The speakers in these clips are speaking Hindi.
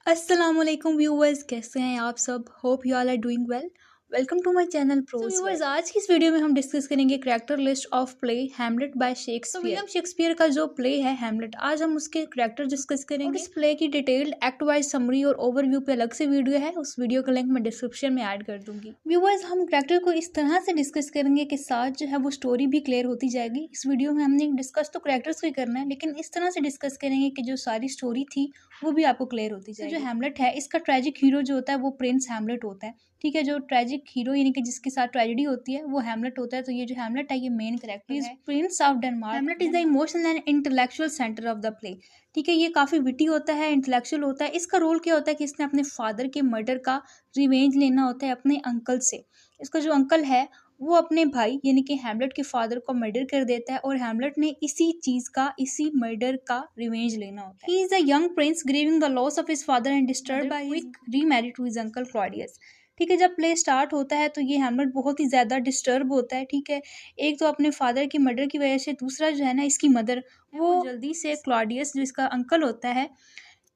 अस्सलामुअलैकुम व्यूअर्स, कैसे हैं आप सब। Hope you all are doing well. Welcome to my channel Pros. Viewers, आज की इस वीडियो में हम डिस्कस करेंगे character list of play Hamlet by Shakespeare. William Shakespeare का जो प्ले है हैमलेट, आज हम उसके कैरेक्टर डिस्कस करेंगे। और इस प्ले की डिटेल्ड एक्ट वाइज समरी और ओवरव्यू पे अलग से वीडियो है, उस वीडियो का लिंक मैं डिस्क्रिप्शन में ऐड कर दूंगी। व्यूअर्स, हम कैरेक्टर को इस तरह से डिस्कस करेंगे कि साथ जो है वो स्टोरी भी क्लियर होती जाएगी। इस वीडियो में हमने डिस्कस तो कैरेक्टर्स को ही करना है, लेकिन इस तरह से डिस्कस करेंगे कि जो सारी स्टोरी थी वो भी आपको क्लियर होती जाएगी। जो हैमलेट है, इसका ट्रेजिक हीरो जो होता है वो प्रिंस हैमलेट होता है। ठीक है, जो ट्रेजिक हीरो यानी कि जिसके साथ ट्रेजेडी होती है वो हैमलेट होता है। तो ये जो हैमलेट है ये मेन कैरेक्टर है, Prince of Denmark. Hamlet is the emotional and intellectual centre of the play. ठीक है, ये काफी विटी होता है, इंटेलेक्चुअल होता है। इसका रोल क्या होता है कि इसने अपने फादर के मर्डर का रिवेंज लेना होता है अपने अंकल से। इसका जो अंकल है वो अपने भाई यानी कि हैमलेट के फादर को मर्डर कर देता है और हैमलेट ने इसी मर्डर का रिवेंज लेना होता है। He is a young prince grieving the loss of his father and disturbed by his remarried to his uncle Claudius. ठीक है, जब प्ले स्टार्ट होता है तो ये हैमलेट बहुत ही ज़्यादा डिस्टर्ब होता है। ठीक है, एक तो अपने फादर की मर्डर की वजह से, दूसरा जो है ना इसकी मदर वो जल्दी से क्लॉडियस जो इसका अंकल होता है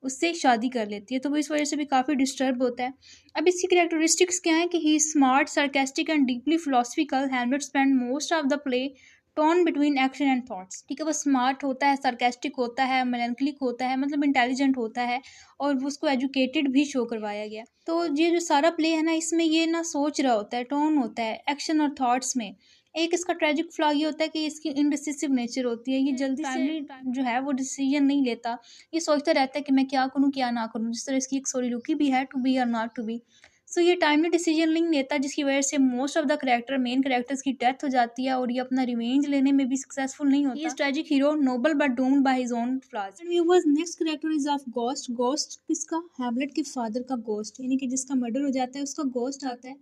उससे शादी कर लेती है, तो वो इस वजह से भी काफ़ी डिस्टर्ब होता है। अब इसकी कैरेक्टरिस्टिक्स क्या है कि he smart, sarcastic and deeply philosophical. Hamlet spend most of the play torn between action and thoughts. ठीक है, वो स्मार्ट होता है, सार्केस्टिक होता है, मेलैंकोलिक होता है, मतलब इंटेलिजेंट होता है, और वो उसको एजुकेटेड भी शो करवाया गया। तो ये जो सारा प्ले है ना, इसमें ये ना सोच रहा होता है, टोन होता है एक्शन और थॉट्स में। एक इसका ट्रेजिक फ्लॉ ये होता है कि इसकी इनडिसिसिव नेचर होती है, ये जल्दी से जो है वो डिसीजन नहीं लेता। ये सोचता रहता है कि मैं क्या करूँ क्या ना करूँ, जिस तरह इसकी एक सोरी लुकी भी है, टू बी और नॉट टू बी। सो ये टाइमली डिसीजन नहीं लेता, जिसकी वजह से most of the main characters की डेथ हो जाती है और ये अपना रिवेंज लेने में भी सक्सेसफुल नहीं होता। ये tragic hero noble but doomed by his own flaws. Next character is of ghost. Ghost किसका? हैमलेट के फादर का गोस्ट, यानी कि जिसका मर्डर हो जाता है उसका गोस्ट आता है।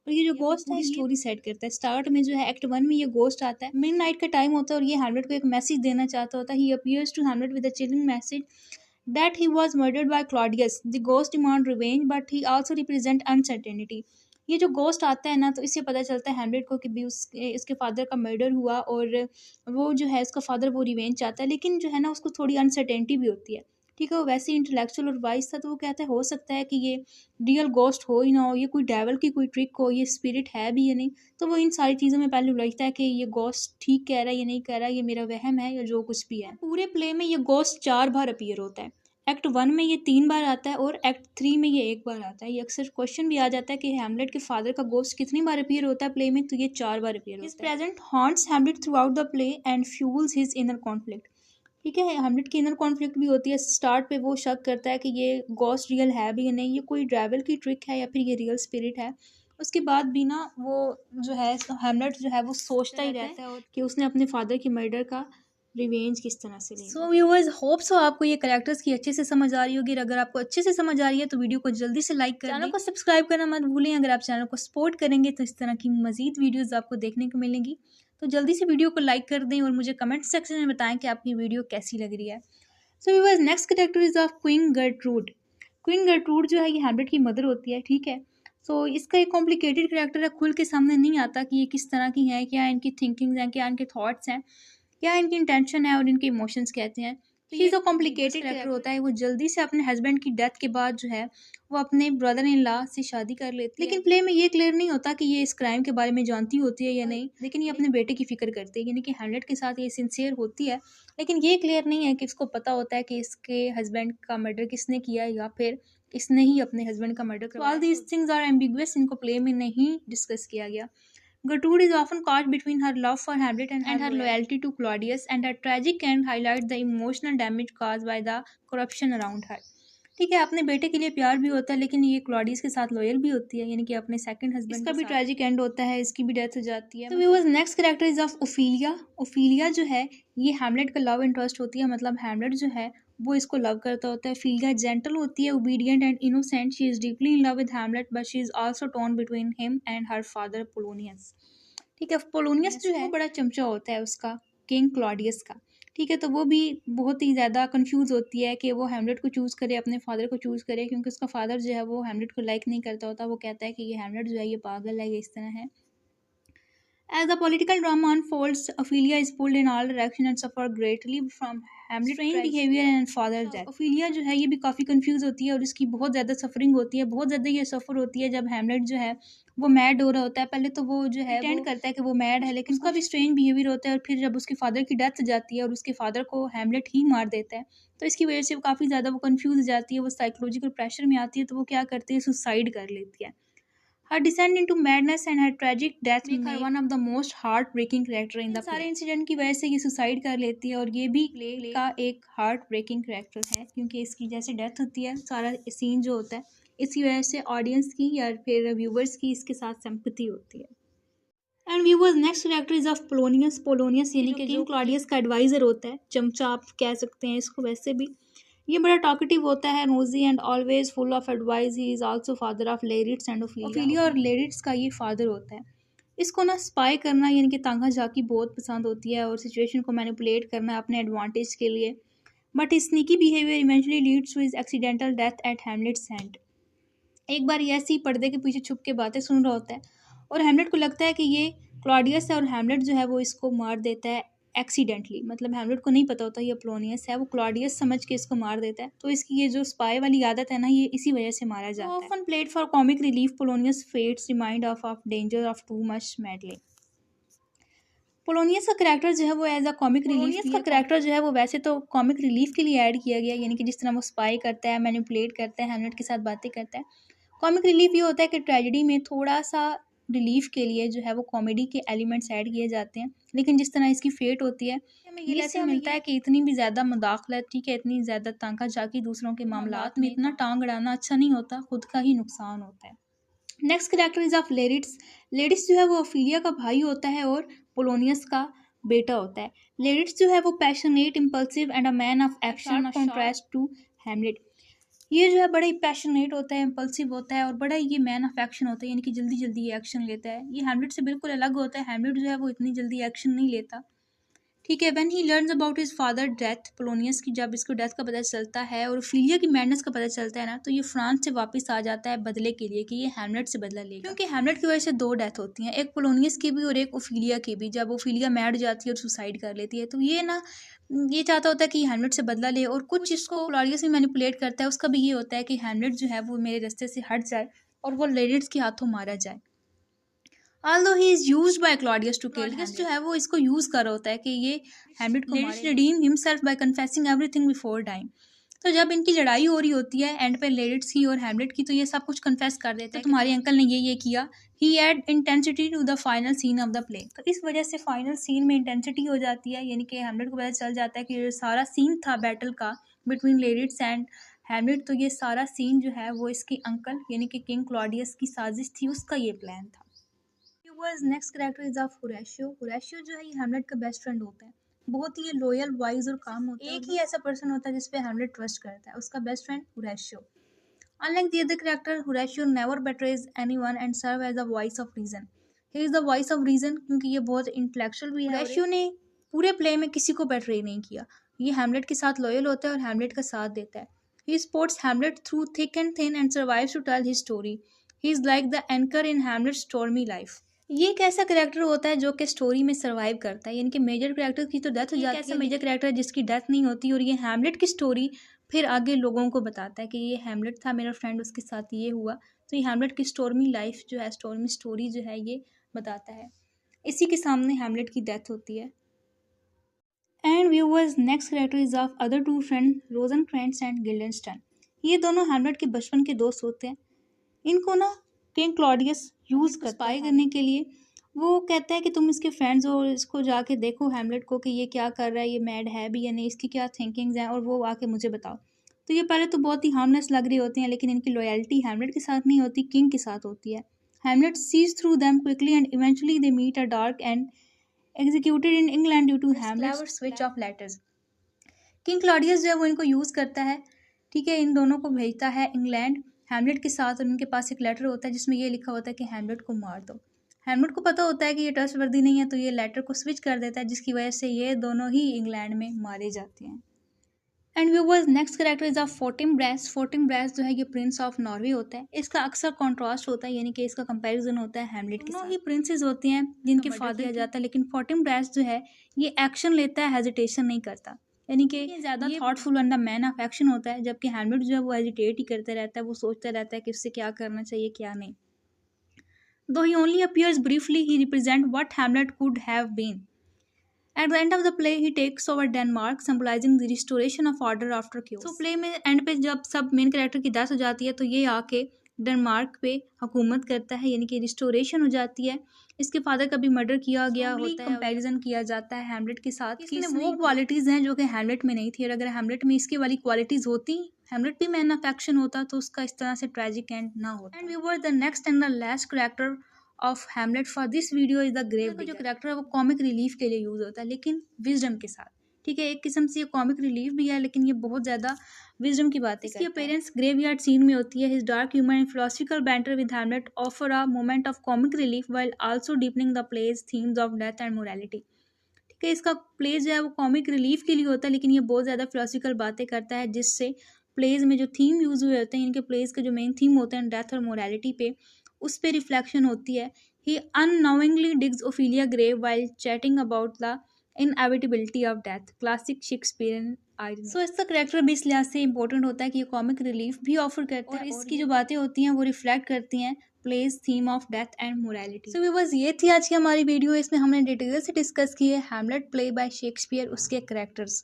और ये जो गोस्ट है स्टोरी सेट करता है। स्टार्ट में जो है एक्ट 1 में ये गोस्ट आता है, मिड नाइट का टाइम होता है और ये हैमलेट को एक मैसेज देना चाहता होता है। He appears to Hamlet with a chilling message that he was murdered by Claudius. The ghost demand revenge, but he also represent uncertainty. ये जो गोस्ट आता है ना, तो इससे पता चलता है हैमलेट को कि भी इसके फादर का मर्डर हुआ और वो जो है उसका फादर वो रिवेंज चाहता है, लेकिन जो है ना उसको थोड़ी अनसर्टेनिटी भी होती है। ठीक है, वो वैसे ही इंटेलेक्चुअल और वाइज था, तो वो कहता है हो सकता है कि ये रियल गोस्ट हो ही ना हो, ये कोई डेवल की कोई ट्रिक हो, ये स्पिरिट है भी या नहीं। तो वो इन सारी चीज़ों में पहले उलझता है कि ये गोस्ट ठीक कह रहा है या नहीं कह रहा है, ये मेरा वहम है या जो कुछ भी है। पूरे प्ले में ये गोस्ट 4 बार अपीयर होता है। एक्ट 1 में ये 3 बार आता है और एक्ट 3 में ये 1 बार आता है। ये अक्सर क्वेश्चन भी आ जाता है कि हैमलेट के फादर का गोस्ट कितनी बार अपीयर होता है प्ले में, तो ये 4 बार अपीयर होता है। Present haunts Hamlet through out the play and fuels his inner conflict. ठीक है, हैमलेट की इनर कॉन्फ्लिक्ट भी होती है। स्टार्ट पे वो शक करता है कि ये गोस्ट रियल है भी या नहीं, ये कोई ड्राइवल की ट्रिक है या फिर ये रियल स्पिरिट है। उसके बाद भी ना वो जो है हैमलेट जो है वो सोचता ही रहता है कि उसने अपने फादर की मर्डर का रिवेंज किस तरह से लेना। सो व्यूअर्स, होप सो आपको ये कैरेक्टर्स की अच्छे से समझ आ रही होगी। अगर आपको अच्छे से समझ आ रही है तो वीडियो को जल्दी से लाइक कर चैनल को सब्सक्राइब करना मत भूलें। अगर आप चैनल को सपोर्ट करेंगे तो इस तरह की मजीद वीडियोस आपको देखने को मिलेंगी। तो जल्दी से वीडियो को लाइक कर दें और मुझे कमेंट सेक्शन में बताएं कि आपकी वीडियो कैसी लग रही है। So viewers, next character is of queen Gertrude. Queen Gertrude जो है ये हैमलेट की मदर होती है। ठीक है, सो इसका एक कॉम्प्लिकेटेड कैरेक्टर है, खुल के सामने नहीं आता कि ये किस तरह की है, क्या इनकी थिंकिंग है, क्या इनके थॉट्स हैं, क्या इनकी इंटेंशन है और इनके इमोशंस कहते हैं। तो ये जो कॉम्प्लिकेटेड कैरेक्टर होता है वो जल्दी से अपने हस्बैंड की डेथ के बाद जो है वो अपने ब्रदर इन लॉ से शादी कर लेती है। लेकिन प्ले में ये क्लियर नहीं होता कि ये इस क्राइम के बारे में जानती होती है या नहीं, लेकिन ये अपने बेटे की फिक्र करती है, यानी कि हैमलेट के साथ ये सिंसियर होती है। लेकिन ये क्लियर नहीं है कि इसको पता होता है कि इसके हस्बैंड का मर्डर किसने किया या फिर इसने ही अपने हस्बैंड का मर्डर करवाया। All these things are ambiguous, इनको प्ले में नहीं डिस्कस किया गया। Gertrude is often caught between her love for Hamlet and her loyalty to Claudius, and her tragic end highlights the emotional damage caused by the corruption around her. ठीक है, अपने बेटे के लिए प्यार भी होता है, लेकिन ये क्लॉडियस के साथ लॉयल भी होती है, यानी कि अपने सेकंड हस्बैंड। इसका भी ट्रेजिक एंड होता है, इसकी भी डेथ हो जाती है। तो viewers, next character is of Ophelia. Ophelia जो है ये हैमलेट का लव इंटरेस्ट होती है, मतलब हैमलेट जो है वो इसको लव करता होता है। ओफीलिया जेंटल होती है, obedient and innocent. She is deeply in love with Hamlet, but she is also torn between him and her father Polonius. ठीक है, पोलोनियस जो है वो बड़ा चमचा होता है उसका, किंग क्लॉडियस का। ठीक है, तो वो भी बहुत ही ज़्यादा कंफ्यूज होती है कि वो हैमलेट को चूज़ करे, अपने फादर को चूज़ करे, क्योंकि उसका फादर जो है वो हैमलेट को लाइक नहीं करता होता। वो कहता है कि ये हैमलेट जो है ये पागल है, ये इस तरह है। As the political drama unfolds, Ophelia is pulled in all directions and suffers greatly from Hamlet behaviour and father death. Ophelia जो है ये भी काफ़ी कंफ्यूज होती है और इसकी बहुत ज़्यादा सफरिंग होती है, बहुत ज़्यादा ये सफ़र होती है जब हैमलेट जो है वो मैड हो रहा होता है। पहले तो वो जो है प्रिटेंड करता है कि वो मैड है, लेकिन उसका भी स्ट्रेंज बिहेवियर होता है और फिर जब उसके फादर की डेथ जाती है और उसके फादर को हैमलेट ही मार देता है, तो इसकी वजह से वो काफ़ी ज़्यादा वो कंफ्यूज हो जाती है, वो साइकोलॉजिकल प्रेशर में आती है, तो वो क्या करती है, सुसाइड कर लेती है। Her descent into madness and her tragic death make her one of the most heartbreaking character in the play। सारे इंसिडेंट की वजह से ये सुसाइड कर लेती है और ये भी प्ले का एक हार्ट ब्रेकिंग कैरेक्टर है, क्योंकि इसकी जैसे डेथ होती है, सारा सीन जो होता है, इसकी वजह से ऑडियंस की या फिर व्यूवर्स की इसके साथ सिंपैथी होती है। And viewers next character is of Polonius. Polonius यानी कि जो क्लॉडियस का एडवाइजर होता है, चमचा आप कह सकते हैं इसको। वैसे भी ये बड़ा टॉकेटिव होता है, nosy and always full of advice. He is also father of Laertes and Ophelia और लेरिट्स का ये फादर होता है। इसको ना स्पाई करना यानी कि तांगा झाकी बहुत पसंद होती है और सिचुएशन को मैनिपुलेट करना अपने एडवांटेज के लिए, but his sneaky behaviour eventually leads to his accidental death at Hamlet's hand. एक बार ये ऐसे ही पर्दे के पीछे छुप के बातें सुन रहा होता है और हैमलेट को लगता है कि ये क्लॉडियस है और हैमलेट जो है वो इसको मार देता है एक्सीडेंटली। मतलब हैमलेट को नहीं पता होता ये पोलोनियस है, वो क्लॉडियस समझ के इसको मार देता है। तो इसकी ये जो स्पाई वाली आदत है ना, ये इसी वजह से मारा जाता है। Often played for comic relief, Polonius fates remind of danger of too much meddling. Polonius का करैक्टर जो है वो एज अ कॉमिक रिलीफ का करैक्टर जो है वो वैसे तो कॉमिक रिलीफ के लिए ऐड किया गया, यानी कि जिस तरह वो स्पाई करता है, मैनिपुलेट करता है, हैमलेट के साथ बातें करता है। कॉमिक रिलीफ ये होता है कि ट्रेजेडी में थोड़ा सा रिलीफ के लिए जो है वो कॉमेडी के एलिमेंट्स ऐड किए जाते हैं, लेकिन जिस तरह इसकी फेट होती है, हमें ये लेसन मिलता है कि इतनी भी ज़्यादा मुदाखलत, ठीक है, इतनी ज़्यादा तांका झाकी दूसरों के मामलात में इतना टांग अड़ाना अच्छा नहीं होता, खुद का ही नुकसान होता है। Next character is of Laertes. Laertes जो है वो ओफिलिया का भाई होता है और पोलोनियस का बेटा होता है। लेरिट्स जो है वो passionate, impulsive and a man of action, contrast to Hamlet. ये जो है बड़ा ही पैशनेट होता है, इम्पल्सिव होता है और बड़ा ही ये मैन ऑफ एक्शन होता है, यानी कि जल्दी जल्दी ये एक्शन लेता है। ये हैमलेट से बिल्कुल अलग होता है। हैमलेट जो है वो इतनी जल्दी एक्शन नहीं लेता, ठीक है। When he learns about his father death, Polonius की जब इसको डेथ का पता चलता है और ओफिलिया की मैडनेस का पता चलता है ना, तो ये फ्रांस से वापस आ जाता है बदले के लिए कि ये हैमलेट से बदला लेगा, क्योंकि हैमलेट की वजह से दो डेथ होती हैं, एक पोलोनियस की भी और एक ओफिलिया की भी। जब ओफिलिया मैड जाती है और सुसाइड कर लेती है, तो ये ना ये चाहता होता है कि हैमलेट से बदला ले, और कुछ इसको क्लॉडियस भी मैनिपुलेट करता है, उसका भी ये होता है कि हैमलेट जो है वो मेरे रास्ते से हट जाए और वो लेरिट्स के हाथों मारा जाए। Although he is used by Claudius to kill Hamlet, जो है वो इसको यूज कर रहा होता है कि ये हैमलेट को मारे। redeem himself by confessing everything before dying। तो जब इनकी लड़ाई हो रही होती है एंड पे लेरिट्स की और हैमलेट की, तो ये सब कुछ कन्फेस कर देता है, तो तुम्हारे अंकल ने ये किया। He add intensity to the final scene of the play. तो इस वजह से फाइनल सीन में इंटेंसिटी हो जाती है, यानी कि हैमलेट को पता चल जाता है कि जो सारा सीन था बैटल का बिटवीन लेरिट्स एंड हैमलेट, तो ये सारा सीन जो है वो इसके अंकल यानी कि किंग क्लॉडियस की साजिश थी, उसका ये प्लान था। Next character is of Horatio. Horatio जो है ये हैमलेट का बेस्ट फ्रेंड होता है, बहुत ही लॉयल, वाइज और काम होता है। एक ही ऐसा पर्सन होता है जिसपे हैमलेट ट्रस्ट करता है, उसका best friend Horatio. Unlike the other character, Horatio never betrays anyone and serve as the voice of reason. He is the voice of reason क्योंकि ये बहुत इंटेलेक्चुअल भी है। Horatio ने पूरे प्ले में किसी को बेट्रे नहीं किया, ये हैमलेट के साथ लॉयल होता है और हैमलेट का साथ देता है। He supports Hamlet through thick and thin and survives to tell his story. He is like the anchor in Hamlet's stormy life. ये एक ऐसा करेक्टर होता है जो कि स्टोरी में सर्वाइव करता है, यानी कि मेजर करेक्टर की तो डेथ हो जाती है, ऐसा मेजर करेक्टर जिसकी डेथ नहीं होती, और ये हैमलेट की स्टोरी फिर आगे लोगों को बताता है कि ये हैमलेट था मेरा फ्रेंड, उसके साथ ये हुआ। तो ये हैमलेट की स्टोर्मी लाइफ जो है, स्टोर्मी स्टोरी जो है, ये बताता है। इसी के सामने हैमलेट की डेथ होती है। And viewers next character is of other two friend, Rosencrantz and Guildenstern. ये दोनों हैमलेट के बचपन के दोस्त होते हैं। इनको ना किंग क्लॉडियस यूज़ करता स्पाई करने के लिए। वो कहता है कि तुम इसके फ्रेंड्स हो, इसको जाके देखो हैमलेट को कि ये क्या कर रहा है, ये मैड है भी या नहीं, इसकी क्या थिंकिंग्स हैं, और वो आके मुझे बताओ। तो ये पहले तो बहुत ही हार्मलेस लग रही होती हैं, लेकिन इनकी लॉयल्टी हैमलेट के साथ नहीं होती, किंग के साथ होती है। Hamlet sees through them quickly and eventually they meet a dark and executed in England due to Hamlet's switch of letters. King Claudius जो है वो इनको यूज़ करता है, ठीक है, इन दोनों को भेजता है इंग्लैंड हैमलेट के साथ, और उनके पास एक लेटर होता है जिसमें ये लिखा होता है कि हैमलेट को मार दो। हैमलेट को पता होता है कि ये ट्रस्टवर्दी नहीं है, तो ये लेटर को स्विच कर देता है, जिसकी वजह से ये दोनों ही इंग्लैंड में मारे जाते हैं। And viewers next character is of Fortinbras. Fortinbras जो है ये प्रिंस ऑफ नॉर्वे होता है। इसका अक्सर कॉन्ट्रास्ट होता है, यानी कि इसका कंपैरिजन होता है हैमलेट के साथ। दोनों ही प्रिंसेस होते हैं जिनके फादर किया जाता है, लेकिन फोर्टिमब्रेस्ट जो है ये एक्शन लेता है, हेजिटेशन नहीं करता। यानी कि ज़्यादा थॉटफुल बंदा मैन ऑफ एक्शन होता है, जबकि हैमलेट जो है वो हेजिटेट ही करता रहता है, वो सोचता रहता है कि उससे क्या करना चाहिए क्या नहीं। Though he only appears briefly, he represents what Hamlet could have been. At the end of the play, he takes over Denmark, symbolizing the restoration of order after chaos. So play में एंड पे जब सब मेन कैरेक्टर की डेथ हो जाती है तो ये आके डेनमार्क पे हुकूमत करता है, यानी कि रिस्टोरेशन हो जाती है। इसके फादर का भी मर्डर किया गया होता है, कंपैरिजन किया जाता है हैमलेट के साथ कि इसमें वो क्वालिटीज़ हैं जो कि हैमलेट में नहीं थी, और अगर हैमलेट में इसकी वाली क्वालिटीज़ होती, हैमलेट भी मैन ऑफ एक्शन होता, तो उसका इस तरह से ट्रेजिक एंड ना होता। And we were the next and the last character of Hamlet for this video is the grave digger. जो कैरेक्टर है वो कॉमिक रिलीफ के लिए यूज होता है, लेकिन विजडम के साथ। ठीक है, एक किस्म से ये कॉमिक रिलीफ भी है, लेकिन ये बहुत ज़्यादा विजडम की बात है। इसकी अपीयरेंस ग्रेवयार्ड सीन में होती है। His dark humour and philosophical banter with Hamlet offer a moment of comic relief while also deepening the play's themes of death and morality. ठीक है, इसका प्लेज जो है वो कॉमिक रिलीफ के लिए होता है, लेकिन ये बहुत ज़्यादा फिलोसफिकल बातें करता है, जिससे प्लेज में जो थीम यूज हुए होते हैं, इनके प्लेज के जो मेन थीम होते हैं डेथ और मोरालिटी पे, उस पर रिफ्लेक्शन होती है। He unknowingly digs Ophelia grave while chatting about the inevitability of death. Classic Shakespearean irony. So इसका करेक्टर भी इस लिहाज से इंपॉर्टेंट होता है कि ये कॉमिक रिलीफ भी ऑफर करता है, और इसकी जो बातें होती हैं वो रिफ्लेक्ट करती हैं place theme of death and morality. So viewers, ये थी आज की हमारी वीडियो। इसमें हमने डिटेल से डिस्कस किए हैमलेट प्ले बाय शेक्सपियर, उसके करेक्टर्स।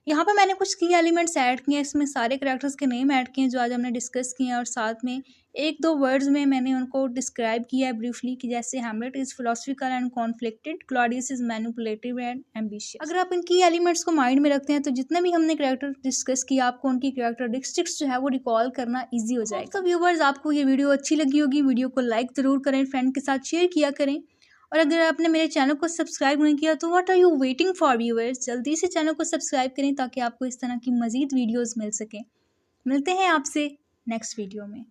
यहाँ पर मैंने कुछ की एलिमेंट्स ऐड किए हैं, इसमें सारे करेक्टर्स के नेम ऐड किए हैं जो आज हमने डिस्कस किए हैं, और साथ में एक दो वर्ड्स में मैंने उनको डिस्क्राइब किया है ब्रीफली, कि जैसे Hamlet is philosophical and conflicted, Claudius is manipulative and ambitious. अगर आप इन की एलिमेंट्स को माइंड में रखते हैं तो जितने भी हमने करेक्टर डिस्कस किया, आपको उनकी कैरेक्टरिस्टिक्स जो है वो रिकॉल करना ईजी हो जाएगा। तो व्यूवर्स, आपको ये वीडियो अच्छी लगी होगी, वीडियो को लाइक ज़रूर करें, फ्रेंड के साथ शेयर किया करें, और अगर आपने मेरे चैनल को सब्सक्राइब नहीं किया तो what are you waiting for viewers, जल्दी से चैनल को सब्सक्राइब करें ताकि आपको इस तरह की मज़ीद वीडियोस मिल सकें। मिलते हैं आपसे नेक्स्ट वीडियो में।